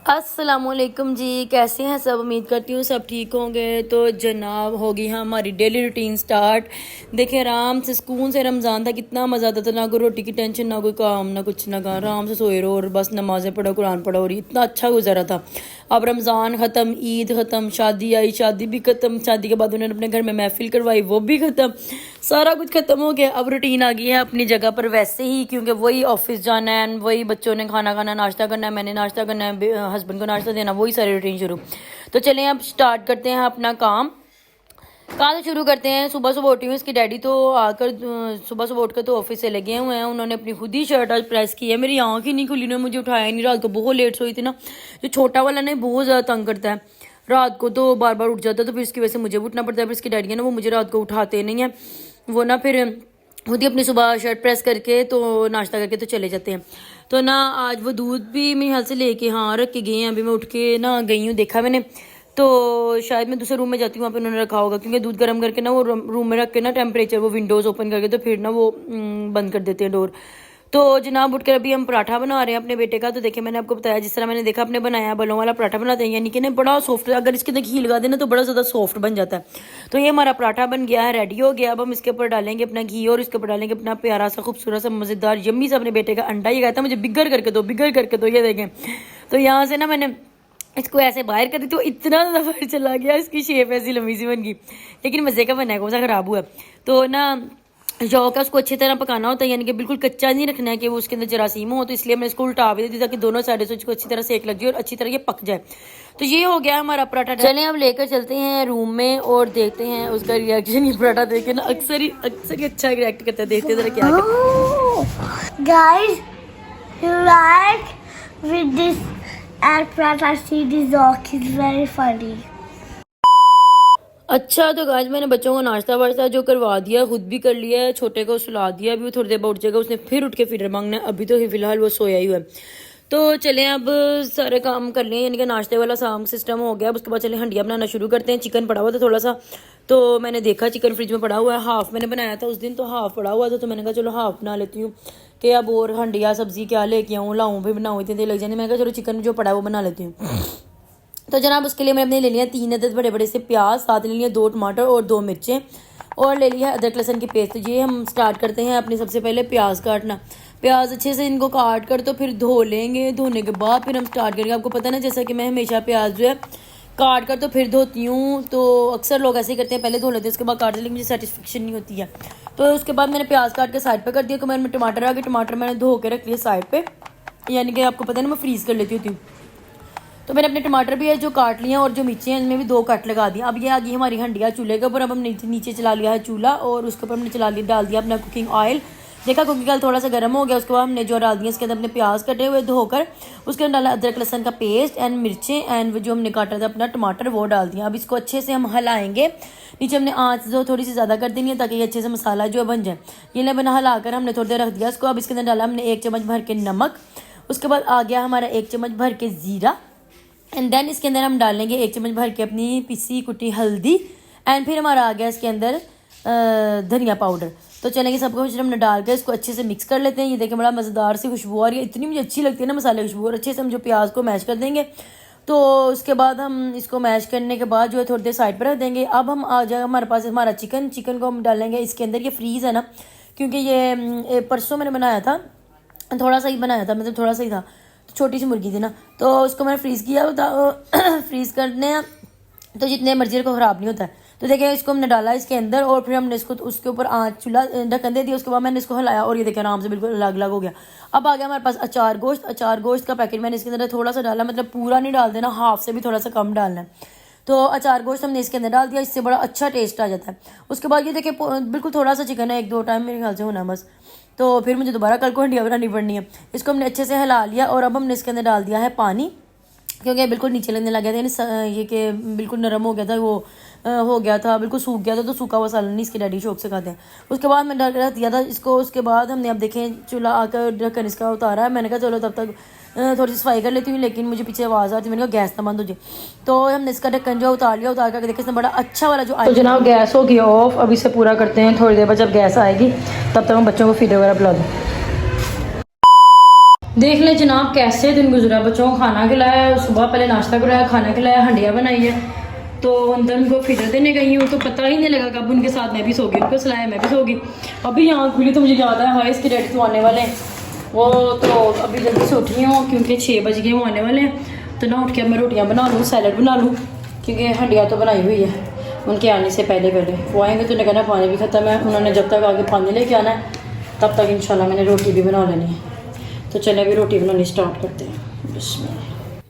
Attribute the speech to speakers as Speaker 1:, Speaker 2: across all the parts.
Speaker 1: अस्सलामुअलैकुम जी, कैसे हैं सब। उम्मीद करती हूँ सब ठीक होंगे। तो जनाब होगी हमारी डेली रूटीन स्टार्ट। देखें आराम से सुकून से रमज़ान था, कितना मज़ा आता था। ना कोई रोटी की टेंशन, ना कोई काम, ना कुछ, ना काम, आराम से सोए रहो और बस नमाज़ें पढ़ो, कुरान पढ़ो और इतना अच्छा गुजरा था। अब रमज़ान ख़त्म, ईद ख़त्म, शादी आई, शादी भी ख़त्म, शादी के बाद उन्होंने अपने घर में महफिल करवाई, वो भी ख़त्म, सारा कुछ ख़त्म हो गया। अब रूटीन आ गई है अपनी जगह पर वैसे ही, क्योंकि वही ऑफिस जाना है, वही बच्चों ने खाना खाना, नाश्ता करना है, मैंने नाश्ता करना है, हस्बैंड को नाश्ता देना, वही सारी रूटीन शुरू। तो चलें अब स्टार्ट करते हैं अपना काम। कहाँ से शुरू करते हैं। सुबह सुबह उठी हूँ, इसकी डैडी तो आकर सुबह सुबह उठकर तो ऑफिस से लगे हुए हैं। उन्होंने अपनी खुद ही शर्ट आज प्रेस की है। मेरी आँख ही नहीं खुली, उन्होंने मुझे उठाया नहीं। रात को बहुत लेट सोई थी ना, जो छोटा वाला ने बहुत ज़्यादा तंग करता है, रात को तो बार बार उठ जाता है, तो फिर इसकी वजह से मुझे भी उठना पड़ता है। फिर इसकी डैडी है ना, वो मुझे रात को उठाते नहीं है, वो ना फिर खुद ही अपनी सुबह शर्ट प्रेस करके तो नाश्ता करके तो चले जाते हैं। तो ना आज वो दूध भी मेरे हाल से लेके हाँ रख के गए हैं। अभी मैं उठ के ना गई हूँ, देखा मैंने, तो शायद मैं दूसरे रूम में जाती हूँ, वहाँ पे उन्होंने रखा होगा, क्योंकि दूध गर्म करके ना वो रूम में रख के ना टेम्परेचर वो विंडोज़ ओपन करके तो फिर ना वो बंद कर देते हैं डोर। तो जनाब उठकर अभी हम पराठा बना रहे हैं अपने बेटे का। तो देखिए मैंने आपको बताया, जिस तरह मैंने देखा अपने बनाया, बलों वाला पराठा बनाते हैं, यानी कि ना बड़ा सॉफ्ट, अगर इसके अंदर घी लगा देना तो बड़ा ज़्यादा सॉफ्ट बन जाता है। तो ये हमारा पराठा बन गया है, रेडी हो गया। अब हम इसके ऊपर डालेंगे अपना घी और इसके ऊपर डालेंगे अपना प्यारा सा खूबसूरत सा मज़ेदार यम्मी सा अपने बेटे का अंडा। ये कहता है मुझे बिगड़ करके दो, बिगड़ करके दो। ये देखें, तो यहाँ से ना मैंने इसको ऐसे बाहर कर दी तो इतना ज़्यादा बाहर चला गया, इसकी शेप ऐसी लंबी सी बन गई, लेकिन मज़े का बना है, कौन सा ख़राब हुआ। तो ना जौ का उसको अच्छी तरह पकाना होता है, यानी कि बिल्कुल कच्चा नहीं रखना है कि वो उसके अंदर जरासीम हो। तो इसलिए मैंने इसको उल्टा भी दी ताकि दोनों साइड से उसको अच्छी तरह सेक लग जाए और अच्छी तरह ये पक जाए। तो ये हो गया हमारा पराठा। चलें अब लेकर चलते हैं रूम में और देखते हैं उसका रिएक्शन। ये पराठा देख के ना अक्सर ही अच्छा रिएक्ट करता है, देखते जरा क्या
Speaker 2: Guys, you like with this and Prata series dog is very funny.
Speaker 1: अच्छा। तो आज मैंने बच्चों को नाश्ता वाश्ता जो करवा दिया, खुद भी कर लिया है, छोटे को सुला दिया। अभी वो थोड़ी देर बाद उठ जाएगा, उसने फिर उठ के फिर मांगना है। अभी तो फिलहाल वो सोया ही हुआ है। तो चलें अब सारे काम कर लें, यानी कि नाश्ते वाला साम सिस्टम हो गया। उसके बाद चलें हंडिया बनाना शुरू करते हैं। चिकन पड़ा हुआ था थोड़ा सा, तो मैंने देखा चिकन फ्रिज में पड़ा हुआ है, हाफ़ मैंने बनाया था उस दिन, तो हाफ़ पड़ा हुआ था, तो मैंने कहा चलो हाफ़ बना लेती हूँ कि अब और हंडिया सब्ज़ी क्या लेके आऊँ, लाऊँ भी बनाऊँ, इतनी देर लग जाती। मैंने कहा चलो चिकन जो पड़ा है वो बना लेती हूँ। तो जनाब उसके लिए मैंने ले लिया 3 अदद बड़े बड़े से प्याज, साथ ले लिया 2 टमाटर और 2 मिर्चें, और ले लिया अदरक लहसुन की पेस्ट। तो ये हम स्टार्ट करते हैं अपनी सबसे पहले प्याज काटना। प्याज अच्छे से इनको काट कर तो फिर धो लेंगे, धोने के बाद फिर हम स्टार्ट करेंगे। आपको पता ना, जैसा कि मैं हमेशा प्याज जो है काट कर तो फिर धोती हूँ, तो अक्सर लोग ऐसे ही करते हैं, पहले धो लेते हैं उसके बाद काटते, लेकिन मुझे सेटिस्फेक्शन नहीं होती है। तो उसके बाद मैंने प्याज काट के साइड पर कर दिया। कमर में टमाटर आ गए, टमाटर मैंने धो के रख लिया साइड पर, यानी कि आपको पता है ना मैं फ्रीज़ कर लेती होती हूँ। तो मैंने अपने टमाटर भी है जो काट लिए और जो मिर्ची हैं इनमें भी 2 कट लगा दिया। अब ये आ गई हमारी हंडिया चूल्हे के ऊपर। अब हमने नीचे चला लिया है चूल्हा और उसके ऊपर हमने डाल दिया अपना कुकिंग ऑयल। देखा कुकिंग ऑयल थोड़ा सा गर्म हो गया, उसके बाद हमने जो डाल दिया इसके अंदर अपने प्याज कटे हुए धोकर, उसके अंदर डाला अदरक लहसुन का पेस्ट एंड मिर्चें एंड जो हमने काटा था अपना टमाटर वो डाल दिया। अब इसको अच्छे से हम हिलाएंगे। नीचे हमने आँच जो थोड़ी सी ज़्यादा कर देनी है ताकि ये अच्छे से मसाला जो बन जाए। ये बना हिलाकर हमने थोड़ी देर रख दिया इसको। अब इसके अंदर डाला हमने 1 चम्मच भर के नमक, उसके बाद आ गया हमारा 1 चम्मच भर के ज़ीरा, एंड देन इसके अंदर हम डालेंगे 1 चम्मच भर के अपनी पिसी कुटी हल्दी, एंड फिर हमारा आ गया इसके अंदर धनिया पाउडर। तो चलेंगे सबको फिर हमने डाल के इसको अच्छे से मिक्स कर लेते हैं। ये देखें बड़ा मज़ेदार सी खुशबू आ रही है, इतनी मुझे अच्छी लगती है ना मसाले खुशबू। और अच्छे से हम जो प्याज को मैश कर देंगे, तो उसके बाद हम इसको मैश करने के बाद जो है थोड़ी देर साइड पर रख देंगे। अब हम आ जाएगा हमारे पास हमारा चिकन को हम डालेंगे इसके अंदर। ये फ्रीज़ है ना, क्योंकि ये परसों मैंने बनाया था, थोड़ा सा ही बनाया था, मतलब थोड़ा सा ही था, छोटी सी मुर्गी थी ना, तो उसको मैंने फ्रीज़ किया था। फ्रीज़ करने तो जितने मर्जी को ख़राब नहीं होता है। तो देखिए इसको हमने डाला इसके अंदर और फिर हमने इसको उसके ऊपर आँच चूल्हा ढक्कन दे दिया। उसके बाद मैंने इसको हिलाया और ये देखिए आराम से बिल्कुल अलग अलग हो गया। अब आ गया हमारे पास अचार गोश्त का पैकेट मैंने इसके अंदर थोड़ा सा डाला, मतलब पूरा नहीं डाल देना, हाफ से भी थोड़ा सा कम डालना है। तो अचार गोश्त हमने इसके अंदर डाल दिया, इससे बड़ा अच्छा टेस्ट आ जाता है। उसके बाद ये देखिए बिल्कुल थोड़ा सा चिकन है, 1-2 टाइम मेरे ख्याल से होना बस। तो फिर मुझे दोबारा कल को हंडिया बनानी पड़नी है। इसको हमने अच्छे से हिला लिया और अब हमने इसके अंदर डाल दिया है पानी, क्योंकि बिल्कुल नीचे लगने लग गया था, ये कि बिल्कुल नरम हो गया था, वो हो गया था, बिल्कुल सूख गया था। तो सूखा हुआ सालन नहीं इसके डैडी शौक से खाते हैं। उसके बाद मैंने रख दिया था इसको। उसके बाद हमने अब देखें चूल्हा आकर ढक्कन इसका उतारा है। मैंने कहा चलो तब तक थोड़ी सी सफाई कर लेती हूँ, लेकिन मुझे पीछे आवाज़ आती है, मैंने कहा गैस ना बंद हो जाए। तो हमने इसका ढक्कन जो उतार लिया, उतार कर देखिए इसमें बड़ा अच्छा वाला जो तो जनाब गैस हो गया ऑफ। अब इसे पूरा करते हैं, थोड़ी देर बाद जब गैस आएगी तब तक हम बच्चों को फीडर वगैरह पिला दें। देख ले जनाब कैसे दिन गुजरा, बच्चों को खाना खिलाया, सुबह पहले नाश्ता कराया, खाना खिलाया, हंडिया बनाई है, तो अंदर उनको फिर देने गई हूँ तो पता ही नहीं लगा कब उनके साथ मैं भी सो गई, उनको सुलाया मैं भी सो गई। अभी यहाँ खुली तो मुझे याद है हाँ इसके डैडी तो आने वाले हैं, वो तो अभी जल्दी से उठी हूँ क्योंकि 6 बज गए वो आने वाले हैं। तो ना उठ के मैं रोटियाँ बना लूँ, सैलड बना लूँ, क्योंकि हंडिया तो बनाई हुई है उनके आने से पहले वो आएंगे तो उन्हें कहना पानी भी ख़त्म है, उन्होंने जब तक आगे पानी लेके आना है तब तक इंशाल्लाह मैंने रोटी भी बना लेनी है। तो चले अभी रोटी बनानी स्टार्ट करते हैं। बिस्मिल्लाह।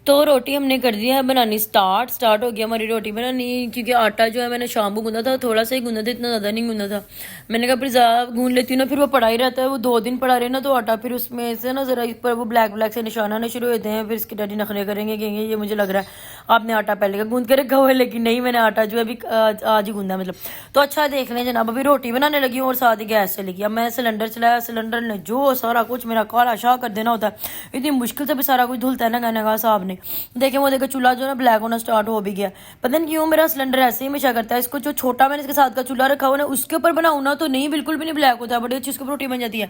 Speaker 1: तो रोटी हमने कर दिया है बनानी स्टार्ट हो गया हमारी रोटी बनानी, क्योंकि आटा जो है मैंने शाम को गूंदा था, थोड़ा सा ही गूंदा था, इतना ज़्यादा नहीं गूंदा था। मैंने कहा फिर ज़्यादा गूंद लेती हूँ ना फिर वो पड़ा ही रहता है, वो 2 दिन पड़ा रहे ना तो आटा फिर उसमें से ना ज़रा इस पर वो ब्लैक से निशान आने शुरू होते हैं, फिर इसके डैडी नखरे करेंगे कहेंगे ये मुझे लग रहा है आपने आटा पहले का गूंद के रखा हुआ है, लेकिन नहीं मैंने आटा जो है अभी आज ही गूंदा मतलब। तो अच्छा देख लें जनाब, अभी रोटी बनाने लगी हूँ और साथ ही गैस चली गई। अब मैं सिलेंडर चलाया, सिलेंडर ने जो सारा कुछ मेरा काला शाह कर देना होता है, इतनी मुश्किल से भी सारा कुछ धुलता है ना कहने का साहब ने। देखें वो देखो चूल्हा जो है ना ब्लैक होना स्टार्ट हो भी गया, पता नहीं क्यों मेरा सिलेंडर ऐसे ही हमेशा करता है। इसको जो छोटा मैंने इसके साथ का चूल्हा रखा हुआ ना उसके ऊपर बनाऊँ ना तो नहीं बिल्कुल भी नहीं ब्लैक होता, बड़ी अच्छी उसके ऊपर रोटी बन जाती है,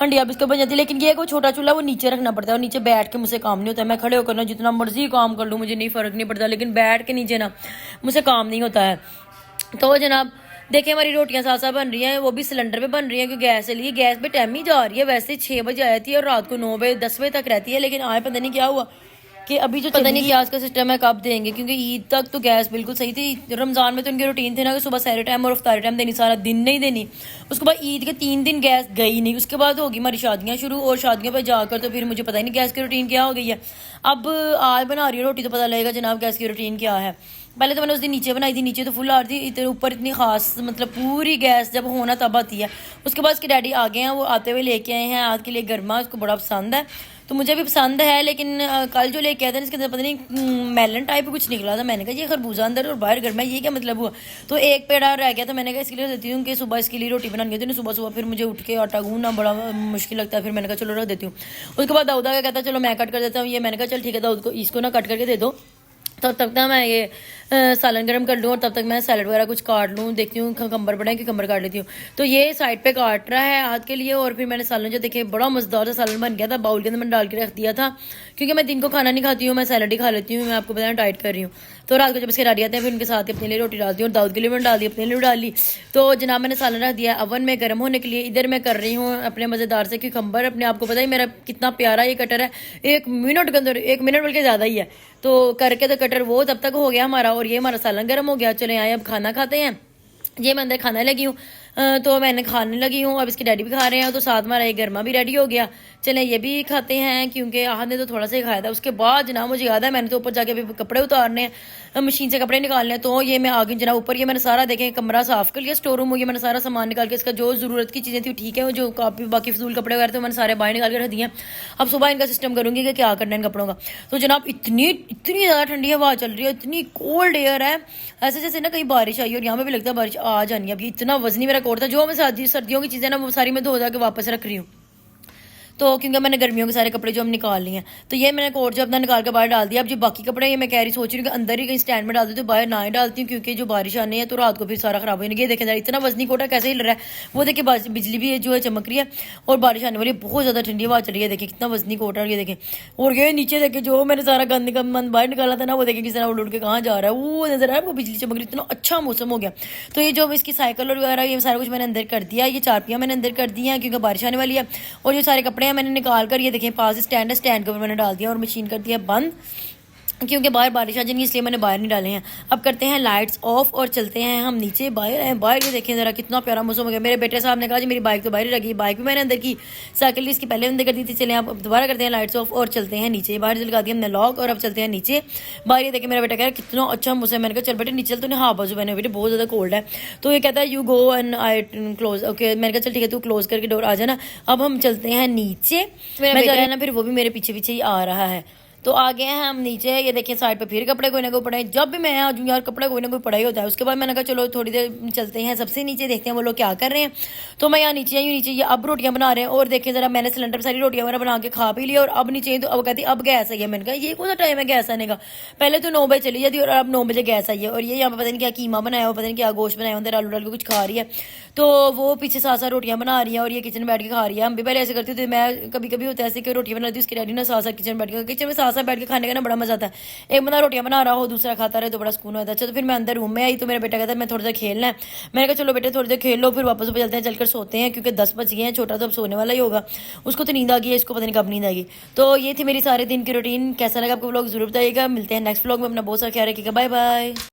Speaker 1: हंडिया भी इसके बन जाती है। लेकिन ये छोटा चूल्हा वो नीचे रखना पड़ता है और नीचे बैठ के मुझसे काम नहीं होता है। मैं खड़े होकर ना जितना मर्जी काम कर लूँ मुझे नहीं फर्क नहीं पड़ता, लेकिन बैठ के नीचे ना मुझसे काम नहीं होता है। तो जनाब देखिए हमारी रोटियां साथ साथ बन रही हैं, वो भी सिलेंडर पे बन रही हैं क्योंकि गैस चली है। गैस पे टाइम ही जा रही है, वैसे 6 बजे आती है और रात को 9 बजे 10 बजे तक रहती है, लेकिन आज पता नहीं क्या हुआ कि अभी जो पता नहीं गैस का सिस्टम है कब देंगे, क्योंकि ईद तक तो गैस बिल्कुल सही थी। रमज़ान में तो उनकी रूटीन थी ना कि सुबह सहरी टाइम और इफ्तारी टाइम देनी, सारा दिन नहीं देनी। उसके बाद ईद के 3 दिन गैस गई नहीं, उसके बाद होगी हमारी शादियाँ शुरू और शादियों पर जाकर तो फिर मुझे पता ही नहीं गैस की रूटीन क्या हो गई है। अब आज बना रही हूँ रोटी तो पता लगेगा जनाब गैस की रूटीन क्या है। पहले तो मैंने उस दिन नीचे बनाई थी, नीचे तो फुल आ रही थी, इतने ऊपर इतनी खास मतलब पूरी गैस जब होना तब आती है। उसके बाद उसके डैडी आ गए हैं, वो आते हुए लेके आए हैं आज के लिए गर्मा, उसको बड़ा पसंद है तो मुझे भी पसंद है। लेकिन कल जो लेके आए थे इसके अंदर पता नहीं मेलन टाइप कुछ निकला था, मैंने कहा ये खरबूजा अंदर और बाहर गर्मा, ये क्या मतलब हुआ। तो एक पेड़ा रह गया तो मैंने कहा इसके लिए देती हूँ कि सुबह इसके लिए रोटी बनानी होती है, सुबह सुबह फिर मुझे उठ के आटा गूंदना बड़ा मुश्किल लगता है, फिर मैंने कहा चलो रख देती हूँ। उसके बाद दाऊदा का कहता चलो मैं कट कर देता हूँ, ये मैंने कहा चल ठीक है दाऊद को इसको ना कट करके दे दो, तब तक ना मैं ये सालन गर्म कर लूँ और तब तक मैं सैलड वगैरह कुछ काट लूँ, देखती हूँ कम्बर पड़ा है कि कम्बर काट लेती हूँ। तो ये साइड पे काट रहा है हाथ के लिए और फिर मैंने सालन जो देखे बड़ा मज़ेदार सा सालन बन गया था, बाउल के अंदर मैंने डाल के रख दिया था क्योंकि मैं दिन को खाना नहीं खाती हूँ, मैं सैलड ही खा लेती हूँ, मैं आपको बताया डाइट कर रही हूँ। तो रात को जब इसके डाली आते हैं फिर उनके साथ अपने लिए रोटी डालती हूँ और दाऊद के लिए मैंने डाल दी, अपने लिए डाल ली। तो जनाब मैंने सालन रख दिया अवन में गर्म होने के लिए। इधर मैं कर रही हूँ अपने मज़ेदार से क्यूकम्बर, अपने आपको पता ही मेरा कितना प्यारा ये कटर है, 1 मिनट के अंदर, 1 मिनट बल्कि ज़्यादा ही है, तो करके तो कटर वो तब तक हो गया हमारा और ये हमारा सालन गर्म हो गया। चले आए अब खाना खाते हैं। ये मैं अंदर खाने लगी हूँ तो मैंने खाने लगी हूँ, अब इसके डैडी भी खा रहे हैं तो साथ हमारा एक गर्मा भी रेडी हो गया। चलें ये भी खाते हैं क्योंकि आहद ने तो थोड़ा सा ही खाया था। उसके बाद जनाब मुझे याद है मैंने तो ऊपर जाके अभी कपड़े उतारने हैं, मशीन से कपड़े निकालने हैं, तो ये मैं आ गई जनाब ऊपर। ये मैंने सारा देखें कमरा साफ कर लिया, स्टोर रूम हो गया, मैंने सारा सामान निकाल के इसका जो ज़रूरत की चीज़ें थी ठीक है, वो जो काफ़ी बाकी फजूल कपड़े वगैरह थे मैंने सारे बाहर निकाल के रख दिए। अब सुबह इनका सिस्टम करूँगी कि क्या करना है इन कपड़ों का। तो जनाब इतनी ज़्यादा ठंडी हवा चल रही है, इतनी कोल्ड एयर है, ऐसे जैसे ना कहीं बारिश आई और यहाँ पे भी लगता है बारिश आ जानी है। अब इतना वजनी मेरा कोट था, जो मैं सर्दियों की चीज़ें ना वो सारी मैं धो धा के वापस रख रही हूँ, तो क्योंकि मैंने गर्मियों के सारे कपड़े जो हम निकाल लिए हैं, तो ये मैंने कोट जो अपना निकाल के बाहर डाल दिया। अब जो बाकी कपड़े ये मैं कह रही सोच रही हूँ कि अंदर ही कहीं स्टैंड में डाल दूँ, तो बाहर ना ही डालती हूँ क्योंकि जो बारिश आनी है तो रात को फिर सारा खराब हो जाएगा। ये देखें इतना वजनी कोटा कैसे हिल रहा है, वो देखिए बिजली भी जो है चमक रही है और बारिश आने वाली, बहुत ज़्यादा ठंडी हवा चल रही है। देखिए कितना वजनी कोटा है, ये देखें। और ये नीचे देखे जो मैंने सारा गंद बाहर निकाला था ना, वो देखें किस तरह उड़ के कहाँ जा रहा है, वो नजर आ रहा है, वो बिजली चमक रही, इतना अच्छा मौसम हो गया। तो ये जो इसकी साइकिल और वगैरह ये सारा कुछ मैंने अंदर कर दिया, ये चारपियाँ मैंने अंदर कर दी हैं क्योंकि बारिश आने वाली है। और जो सारे कपड़े हैं मैंने निकाल कर ये देखें पास स्टैंड है, स्टैंड के ऊपर मैंने डाल दिया और मशीन कर दिया बंद क्योंकि बाहर बारिश आ जाएगी, इसलिए मैंने बाहर नहीं डाले हैं। अब करते हैं लाइट्स ऑफ और चलते हैं हम नीचे। बाहर ये देखें ज़रा कितना प्यारा मौसम हो गया। मेरे बेटे साहब ने कहा जी मेरी बाइक तो बाहर ही लगी, बाइक भी मैंने अंदर की, साइकिल इसकी पहले अंदर कर दी थी। चलें अब दोबारा करते हैं लाइट्स ऑफ और चलते हैं नीचे। बाहर से लगा दिया हमने लॉक और अब चलते हैं नीचे। बाहर ये देखें मेरा बेटा कह रहा है कितना अच्छा मौसम है, मैंने कहा चल बेटे नीचे चल, तूने हाँ बाजू मैंने बेटे बहुत ज़्यादा कोल्ड है। तो ये कहता है you go and I close, okay मैंने कहा चल ठीक है तू क्लोज करके डोर आ जाना। अब हम चलते हैं नीचे, मैं जा रहा है ना फिर वो भी मेरे पीछे पीछे ही आ रहा है। तो आ गए हैं हम नीचे, ये देखिए साइड पे फिर कपड़े कोई ना कोई पड़े हैं। जब भी मैं आ जाऊँ यार कपड़े कोई ना कोई पड़ा ही होता है। उसके बाद मैंने कहा चलो थोड़ी देर चलते हैं सबसे नीचे, देखते हैं वो लोग क्या कर रहे हैं। तो मैं यहाँ नीचे आई हूँ, नीचे ये अब रोटियां बना रहे हैं। और देखिए जरा मैंने सिलेंडर पर सारी रोटियां वगैरह बना के खा भी लिया और अब नीचे आई तो अब कहती अब गैस आई है। मैंने कहा ये कौन सा टाइम है गैस आने का, पहले तो 9 बजे चली जाती और अब 9 बजे गैस आई है। और ये यहाँ पे पता नहीं क्या कीमा बनाया हो, पता नहीं क्या गोश्त बनाया अंदर आलू डाल के कुछ खा रही है। तो वो पीछे साथ साथ रोटियां बना रही है और ये किचन बैठ के खा रही है। हम भी पहले ऐसे करती थी, मैं कभी कभी होता है ऐसे कि रोटियां बनाती हूँ उसकी डैडी ना साथ साथ किचन बैठ के, किचन में साथ साथ बैठ के खाने का ना बड़ा मजा आता है। एक बंदा रोटियां बना रहा हो दूसरा खाता रहे तो बड़ा सुकून होता है। अच्छा तो फिर मैं अंदर रूम में आई तो मेरा बेटा कहता है मैं थोड़ी देर खेलना है। मैंने कहा चलो बेटे थोड़ी देर खेल लो फिर वापस ऊपर चलते हैं, चलकर सोते हैं क्योंकि 10 बज गए हैं। छोटा तो अब सोने वाला ही होगा, उसको तो नींद आ गई है, इसको पता नहीं कब नींद आएगी। तो ये थी मेरी सारे दिन की रूटीन। कैसा लगा आपको व्लॉग जरूर बताइएगा। मिलते हैं नेक्स्ट व्लॉग में, अपना बहुत सारा ख्याल रखिएगा। Bye bye.